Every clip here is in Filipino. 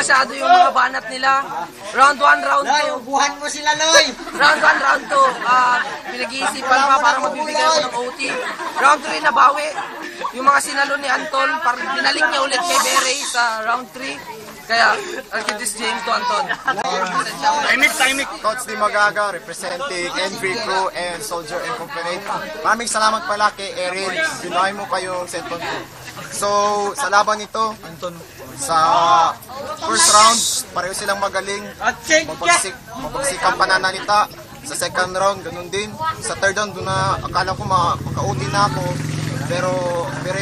masyado yung mga banat nila. Round 1, round 2. Ubuhan mo sila, Loy! Round 1, round 2. Pinag-iisipan pa para magbibigay ako ng OT. Round 3 nabawi. Yung mga sinalo ni Anton, binalik niya ulit kay Bere sa round 3. Kaya, I'll give this game to Anton. Timing. Coach Di Magaga, representing NV Crew and Soldier and Company. Maraming salamat pala kay Erin. Binahay mo pa yung cellphone ko. So, sa laban nito, sa first round, pareho silang magaling. Mabagsik ang pananalita. Sa second round, ganun din. Sa third round, doon na akala ko maka-OT na ako. Pero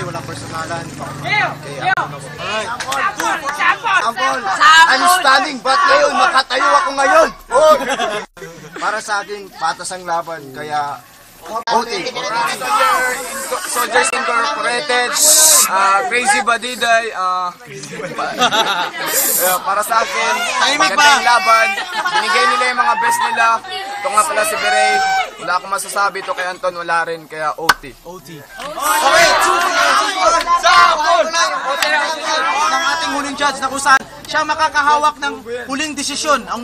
walang personalan. Okay, alright. Sampol! I'm standing, but ngayon, makatayo ako ngayon. Para sa akin, patas ang laban, kaya OT. Soldiers Incorporated, Crazy Badiday, para sa akin, maganda yung laban, binigay nila yung mga best nila. Ito nga pala si Bere, wala akong masasabi, ito kay Anton wala rin, kaya OT. Okay, ang ating huling judge na kung saan siya makakahawak ng huling desisyon, ang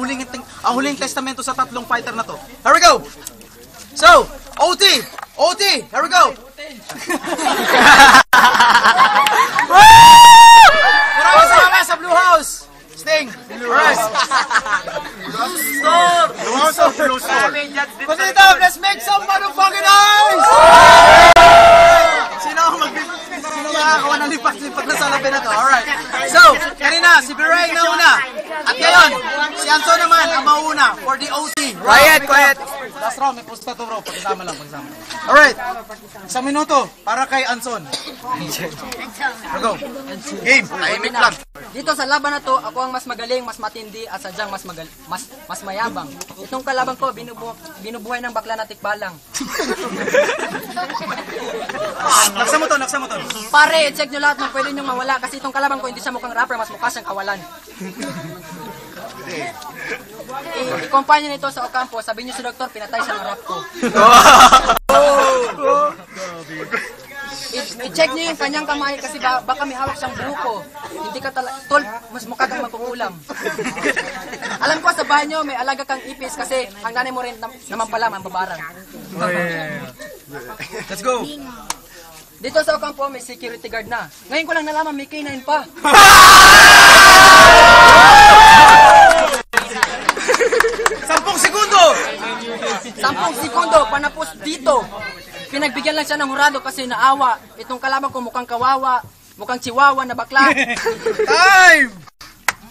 huling testamento sa tatlong fighter na to. Here we go! So, OT! Here we go! Maraming salamat sa Blue House! Sting! Alright! Blue Store! Kasi ito, let's make some motherfucking noise! Sino makakawa ng lipat-lipat na salapin na to? Alright. So, kanina, si Biray na una. At ngayon, si Anson naman ang mauna for the OT. Quiet! Last round, may pusta to bro. Pagkasama lang. Alright. Isang minuto para kay Anson. Go. Game. Timing lang. Dito sa laban na to, ako ang mas magaling, mas matindi, at sadyang mas mayabang. Itong kalaban ko, binubuhay ng bakla na tikbalang. Naksa mo to. Pare, check nyo lahat ng pwede nyong mawala kasi itong kalaban ko hindi siya mukhang rapper, mas mukha siyang kawalan. I-company nito sa Ocampo, sabi nyo si Doktor, pinatay siya ng rap ko. I-check nyo yung kanyang kamay kasi baka may hawak siyang buko. Hindi ka tol, mas mukha kang magkukulam. Alam ko sa bahay nyo may alaga kang ipis kasi ang nanay mo rin naman pala mambabarang. Let's go. Dito sa Ocampo may security guard na. Ngayon ko lang nalaman may K9 pa. 10 segundo, panapos dito. Pinagbigyan lang siya ng hurado kasi naawa. Itong kalaban ko mukhang kawawa, mukhang chihuahua na bakla. Time!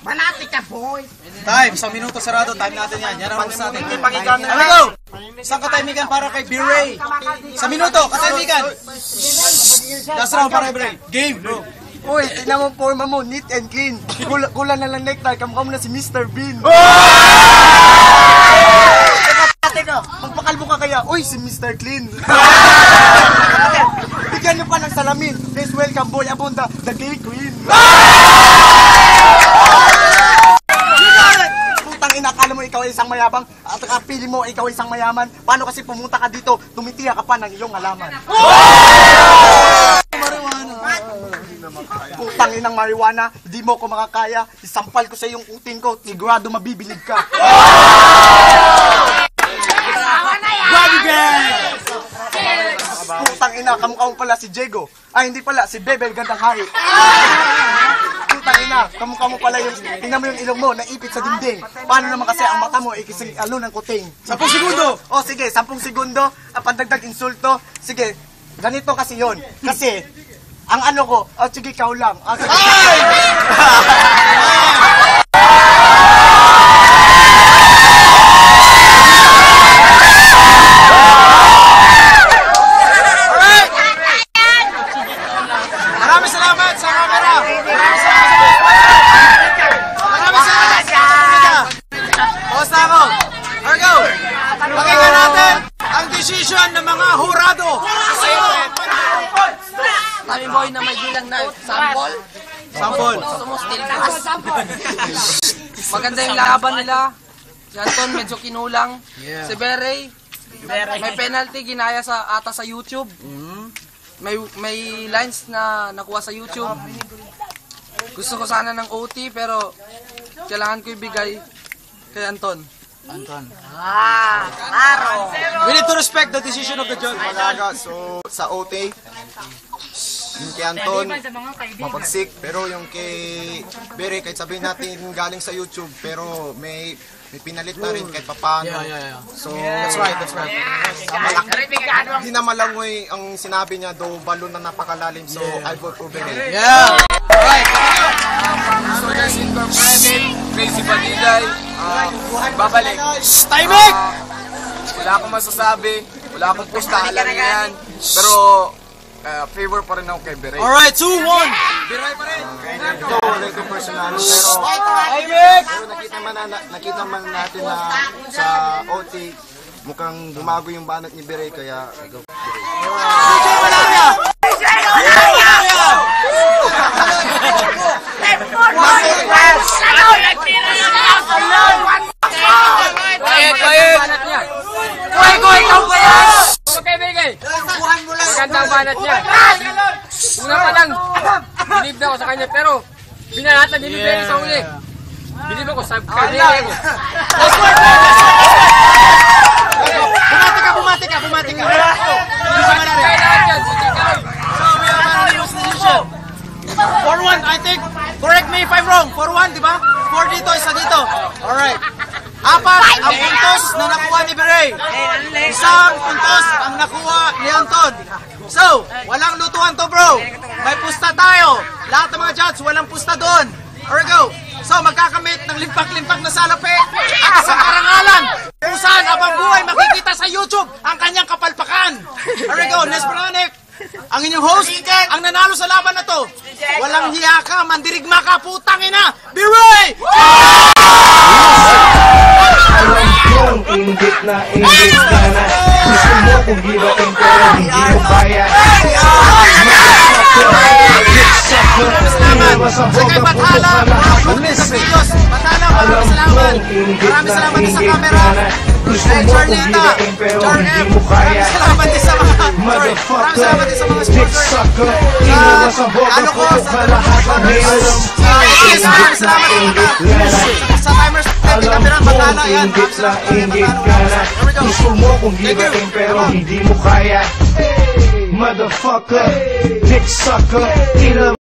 Manati ka, boy! Time! 1 minuto sarado. Time natin yan. Yan ang rules natin. Here we go! Isang katimigan para kay B-Ray. 1 minuto, katimigan. Last round para kay B-Ray. Game, bro. Uy, tignan mo forma mo, neat and clean. Kulang na lang necktie, kamukha mo na si Mr. Bean. Teka, magpakalbo ka kaya. Uy, si Mr. Clean. Bigyan niyo pa ng salamin. Please welcome, boy Abunda, the gay queen. Putang ina, akala mo ikaw ay isang mayabang at kapili mo ikaw ay isang mayaman. Paano kasi pumunta ka dito, tumitiya ka pa ng iyong halaman. Putang inang marijuana, hindi mo ko makakaya. Isampal ko sa iyong uting ko, sigurado mabibilig ka. Putang ina, kamukha mo pala si Diego. Ay, hindi pala, si Bebel Gandang Hari. Putang ina, kamukha mo pala yung, tingnan mo yung ilong mo, naipit sa dingding. Paano naman kasi ang mata mo, ikising alo ng kuting. 10 segundo! O sige, 10 segundo, pandagdag insulto. Sige, ganito kasi yon. Kasi, ang ano ko, sige, ikaw lang. Maraming salamat sa camera! Maraming salamat! Pause na ako! Here we go! Pakinggan natin ang decision ng mga hurado! Kami boy na may bilang na sample. Gusto mo still pass. Maganda yung laban nila. Si Anton medyo kinulang. Si Bere, may penalty ginaya sa ata sa YouTube. May lines na nakuha sa YouTube. Gusto ko sana ng OT pero kailangan ko ibigay kay Anton. We need to respect the decision of the judge. Malaga. So, sa OT, yung kay Anton, mapagsik. Pero yung kay Bere, kahit sabihin natin galing sa YouTube, pero may pinalit na rin kahit papaano. So, that's right. Hindi na malangoy ang sinabi niya, though balon na napakalalim. So, I vote for Bere. Yeah! Alright! Soldiers Incorporated, Crazy Badiday, babalik. Timing! Wala akong masasabi, wala akong pusta, alam niya yan. Pero, favor pa rin ako kay Beret. Alright, 2-1! Biray pa rin! Ito, ulit yung personal. Pero, Timing! nakita man natin na sa OT, mukhang bumago yung banat ni Bere, kaya go. Magandang banat niya. Una pa lang, bilib na ako sa kanya, pero binalatan, binibigay sa uli. Bilib ako sa kanya ko. Bumati ka! So, we are unanimous decision. 4-1, I think. Correct me if I'm wrong. 4-1, di ba? 4 dito, isa dito. Alright. 4 ang puntos na nakuha ni Bere. Isang puntos ang nakuha ni Anton. So, walang lutuan to, bro. May pusta tayo. Lahat ng mga judge, walang pusta doon. Here we go. So, magkakamit ng limpak-limpak na salapi at sa karangalan kung saan abang buhay makikita sa YouTube ang kanyang kapalpakan. Here we go. Nesperonic, ang inyong host, ang nanalo sa laban na to. Walang hiya ka, mandirigma ka, putang ina. Bere! Inggit na gusto mo kung girain pero hindi mo kaya. Salamat sa kay Bathala, Bathala, maraming salamat. Maraming salamat din sa camera. Kay Charneta, Charnem, maraming salamat din sa mga maraming salamat din sa mga sponsors. Ano ko sa maraming salamat sa timers, camera, Bathala, yan. Gusto mo kung girain pero hindi mo kaya. Motherfucker, dick sucker,